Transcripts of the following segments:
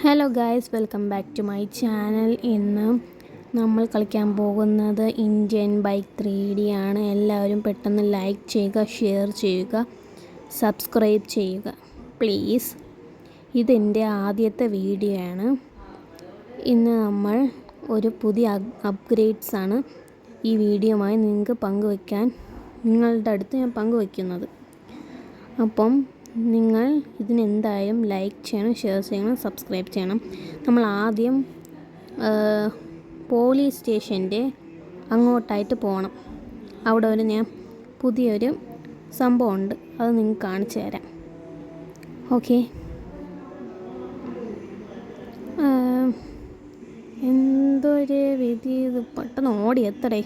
Hello guys, welcome back to my channel. ഇന്ന് നമ്മൾ കളിക്കാൻ പോകുന്നത് ഇന്ത്യൻ ബൈക്ക് 3D ആണ്. എല്ലാവരും പെട്ടെന്ന് ലൈക്ക് ചെയ്യുക, ഷെയർ ചെയ്യുക, സബ്സ്ക്രൈബ് ചെയ്യുക പ്ലീസ്. ഇതെൻ്റെ ആദ്യത്തെ വീഡിയോ ആണ്. ഇന്ന് നമ്മൾ ഒരു പുതിയ അപ്ഗ്രേഡ്സ് ആണ് ഈ വീഡിയോയുമായി നിങ്ങൾക്ക് പങ്കുവയ്ക്കാൻ നിങ്ങളുടെ അടുത്ത് ഞാൻ പങ്കുവയ്ക്കുന്നത്. അപ്പം നിങ്ങൾ ഇതിനെന്തായാലും ലൈക്ക് ചെയ്യണം, ഷെയർ ചെയ്യണം, സബ്സ്ക്രൈബ് ചെയ്യണം. നമ്മൾ ആദ്യം പോലീസ് സ്റ്റേഷൻ്റെ അങ്ങോട്ടായിട്ട് പോകണം. അവിടെ ഒരു ഞാൻ പുതിയൊരു സംഭവമുണ്ട്, അത് നിങ്ങൾക്ക് കാണിച്ചു തരാം. ഓക്കെ, എന്തൊരു വിധി, ഇത് പെട്ടെന്ന് ഓടി എത്തടേ.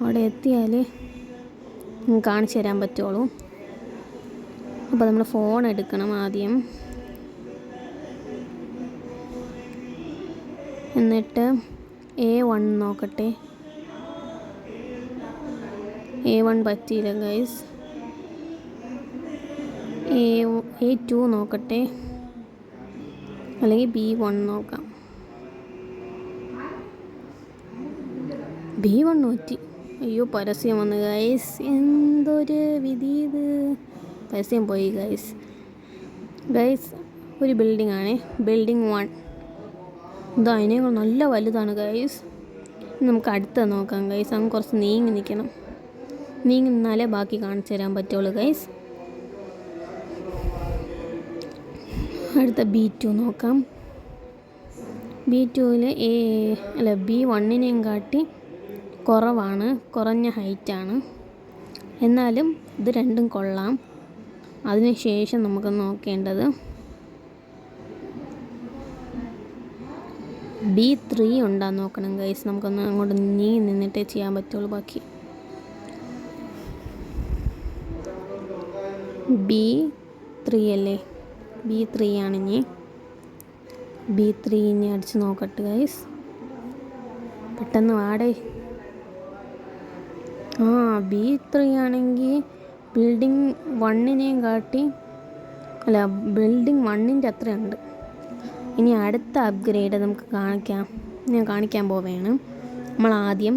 അവിടെ എത്തിയാൽ നിങ്ങൾക്ക് കാണിച്ചു തരാൻ പറ്റുള്ളൂ. അപ്പോൾ നമ്മൾ ഫോൺ എടുക്കണം ആദ്യം, എന്നിട്ട് A1 നോക്കട്ടെ. A1 പറ്റിയില്ല ഗൈസ്. A2 നോക്കട്ടെ, അല്ലെങ്കിൽ B1 നോക്കാം. B1 പറ്റി. അയ്യോ, പരസ്യം വന്നു ഗൈസ്. എന്തൊരു വിധി ഇത്, പരസ്യം പോയി ഗൈസ്. ഒരു ബിൽഡിംഗ് ആണ്, ബിൽഡിംഗ് 1. ഇത് അതിനേക്കാൾ നല്ല വലുതാണ് ഗൈസ്. നമുക്ക് അടുത്ത നോക്കാം ഗൈസ്. അങ്ങ് കുറച്ച് നീങ്ങി നിൽക്കണം, നീങ്ങി നിന്നാലേ ബാക്കി കാണിച്ചു തരാൻ പറ്റുള്ളൂ ഗൈസ്. അടുത്ത B2 നോക്കാം. B2ൽ B1നെയും കാട്ടി കുറവാണ്, കുറഞ്ഞ ഹൈറ്റാണ്. എന്നാലും ഇത് രണ്ടും കൊള്ളാം. അതിനുശേഷം നമുക്ക് നോക്കേണ്ടത് B3 ഉണ്ടാന്ന് നോക്കണം ഗൈസ്. നമുക്കൊന്ന് അങ്ങോട്ട് നിന്നിട്ടേ ചെയ്യാൻ പറ്റുള്ളൂ ബാക്കി. B3 അല്ലേ? B3 ആണ്. B3 ഇനി അടിച്ച് നോക്കട്ടെ ഗൈസ്. പെട്ടെന്ന് വാടേ. B3 ആണെങ്കിൽ ബിൽഡിംഗ് 1നെയും കാട്ടി ബിൽഡിംഗ് 1ൻ്റെ അത്രയുണ്ട്. ഇനി അടുത്ത അപ്ഗ്രേഡ് നമുക്ക് ഞാൻ കാണിക്കാൻ പോവുകയാണ്. നമ്മൾ ആദ്യം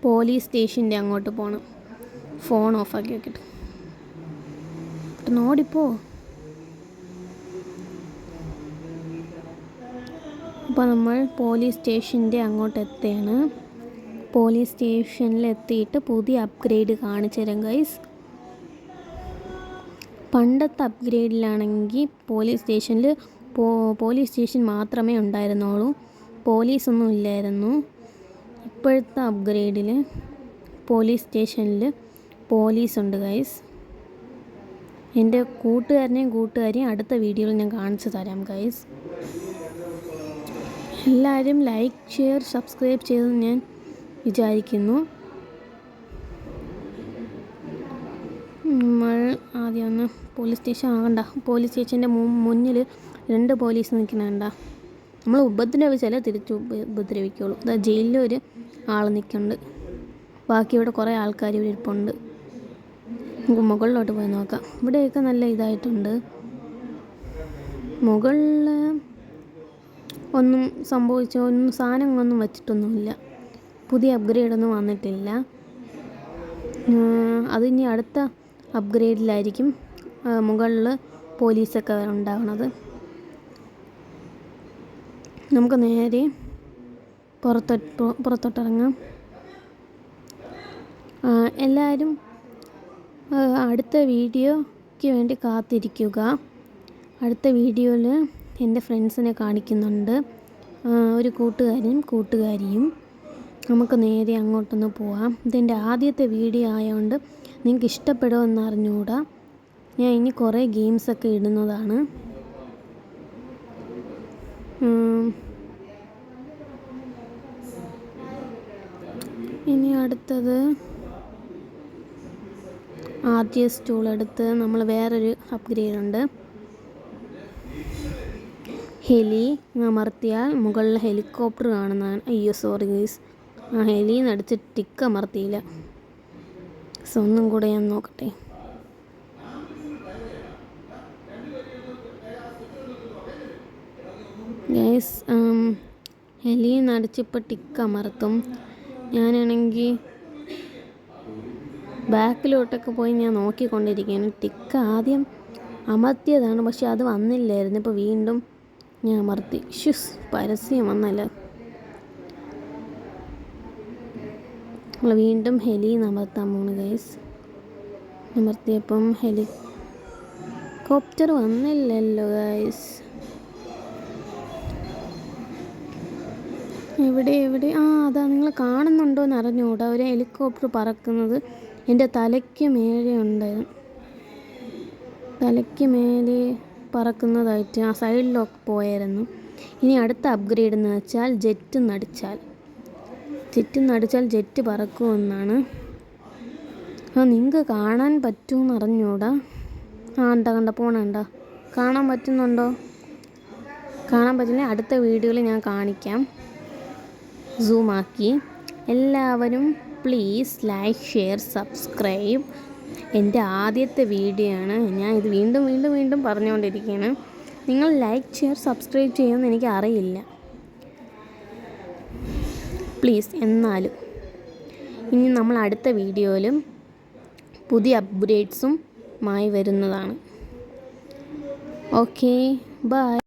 പോലീസ് സ്റ്റേഷൻ്റെ അങ്ങോട്ട് പോകണം. ഫോൺ ഓഫാക്കി വെക്കട്ടെ, ഓടിപ്പോ. അപ്പോൾ നമ്മൾ പോലീസ് സ്റ്റേഷൻ്റെ അങ്ങോട്ട് എത്തുകയാണ്. പോലീസ് സ്റ്റേഷനിൽ എത്തിയിട്ട് പുതിയ അപ്ഗ്രേഡ് കാണിച്ചു തരാം ഗൈസ്. പണ്ടത്തെ അപ്ഗ്രേഡിലാണെങ്കിൽ പോലീസ് സ്റ്റേഷൻ മാത്രമേ ഉണ്ടായിരുന്നുള്ളൂ, പോലീസൊന്നും ഇല്ലായിരുന്നു. ഇപ്പോഴത്തെ അപ്ഗ്രേഡിൽ പോലീസ് സ്റ്റേഷനിൽ പോലീസുണ്ട് ഗൈസ്. എൻ്റെ കൂട്ടുകാരെയും അടുത്ത വീഡിയോയിൽ ഞാൻ കാണിച്ചു തരാം ഗൈസ്. എല്ലാവരും ലൈക്ക്, ഷെയർ, സബ്സ്ക്രൈബ് ചെയ്തെന്ന് ഞാൻ വിചാരിക്കുന്നു. നമ്മൾ ആദ്യം ഒന്ന് പോലീസ് സ്റ്റേഷൻ ആകണ്ട. പോലീസ് സ്റ്റേഷൻ്റെ മുന്നിൽ 2 പോലീസ് നിൽക്കുന്നുണ്ട. നമ്മൾ ഉപദ്രവിച്ചാലേ തിരിച്ചു ഉപദ്രവിക്കുള്ളൂ. ജയിലിൽ ഒരു ആൾ നിൽക്കുന്നുണ്ട്, ബാക്കി ഇവിടെ കുറേ ആൾക്കാർ ഇവിടെ ഇരിപ്പുണ്ട്. നമുക്ക് മുകളിലോട്ട് പോയി നോക്കാം. ഇവിടെയൊക്കെ നല്ല ഇതായിട്ടുണ്ട്. മുകളിൽ ഒന്നും സാധനങ്ങളൊന്നും വച്ചിട്ടൊന്നുമില്ല. പുതിയ അപ്ഗ്രേഡൊന്നും വന്നിട്ടില്ല. അതിനി അടുത്ത അപ്ഗ്രേഡിലായിരിക്കും മുകളിൽ പോലീസൊക്കെ ഉണ്ടാകുന്നത്. നമുക്ക് നേരെ പുറത്തോട്ടിറങ്ങാം. എല്ലാവരും അടുത്ത വീഡിയോയ്ക്ക് വേണ്ടി കാത്തിരിക്കുക. അടുത്ത വീഡിയോയിൽ എൻ്റെ ഫ്രണ്ട്സിനെ കാണിക്കുന്നുണ്ട്, ഒരു കൂട്ടുകാരിയും. നമുക്ക് നേരെ അങ്ങോട്ടൊന്ന് പോവാം. ഇതെൻ്റെ ആദ്യത്തെ വീഡിയോ ആയതുകൊണ്ട് നിങ്ങൾക്ക് ഇഷ്ടപ്പെടുമെന്ന് അറിഞ്ഞുകൂടാ. ഞാൻ ഇനി കുറേ ഗെയിംസൊക്കെ ഇടുന്നതാണ്. ഇനി അടുത്തത് RTS ടൂൾ എടുത്ത് നമ്മൾ വേറൊരു അപ്ഗ്രേഡ് ഉണ്ട്. ഹെലി അമർത്തിയാൽ മുകളിൽ ഹെലികോപ്റ്റർ കാണുന്നതാണ്. അയ്യോ സോറി ഗൈസ്, ഹെലിന്ന് അടിച്ച് ടിക്ക് അമർത്തിയില്ല. ഒന്നും കൂടെ ഞാൻ നോക്കട്ടെ. ഗൈസ് ഹെലി നടിച്ചിപ്പോൾ ടിക്ക് അമർത്തും. ഞാനാണെങ്കിൽ ബാക്കിലോട്ടൊക്കെ പോയി ഞാൻ നോക്കിക്കൊണ്ടിരിക്കുകയാണ്. ടിക്ക് ആദ്യം അമർത്തിയതാണ്, പക്ഷെ അത് വന്നില്ലായിരുന്നു. ഇപ്പോൾ വീണ്ടും ഞാൻ അമർത്തി. പരസ്യം വന്നല്ല. നമ്മൾ വീണ്ടും ഹെലി അമർത്താൻ പോണ് ഗൈസ്. അമർത്തിയപ്പം ഹെലികോപ്റ്റർ വന്നില്ലല്ലോ ഗൈസ്. എവിടെ അതാ നിങ്ങൾ കാണുന്നുണ്ടോ എന്ന് അറിഞ്ഞുകൂടാ. ഒരു ഹെലികോപ്റ്റർ പറക്കുന്നത് എൻ്റെ തലയ്ക്ക് മേലെ ഉണ്ടായിരുന്നു. തലയ്ക്ക് മേലെ പറക്കുന്നതായിട്ട് ആ സൈഡിലൊക്കെ പോയായിരുന്നു. ഇനി അടുത്ത അപ്ഗ്രേഡ് എന്ന് വെച്ചാൽ ജെറ്റ് നടിച്ചാൽ ജെറ്റ് പറക്കുമെന്നാണ്. നിങ്ങൾക്ക് കാണാൻ പറ്റുമെന്ന് അറിഞ്ഞൂടാ. കണ്ട പോണണ്ട കാണാൻ പറ്റുന്നുണ്ടോ? കാണാൻ പറ്റില്ല. അടുത്ത വീഡിയോയിൽ ഞാൻ കാണിക്കാം സൂമാക്കി. എല്ലാവരും പ്ലീസ് ലൈക്ക്, ഷെയർ, സബ്സ്ക്രൈബ്. എൻ്റെ ആദ്യത്തെ വീഡിയോ ആണ്. ഞാൻ ഇത് വീണ്ടും പറഞ്ഞുകൊണ്ടിരിക്കുകയാണ്. നിങ്ങൾ ലൈക്ക്, ഷെയർ, സബ്സ്ക്രൈബ് ചെയ്യുമെന്ന് എനിക്ക് അറിയില്ല പ്ലീസ്. എന്നാലും ഇനി നമ്മൾ അടുത്ത വീഡിയോയിലും പുതിയ അപ്ഡേറ്റ്സും മായി വരുന്നതാണ്. Okay, by.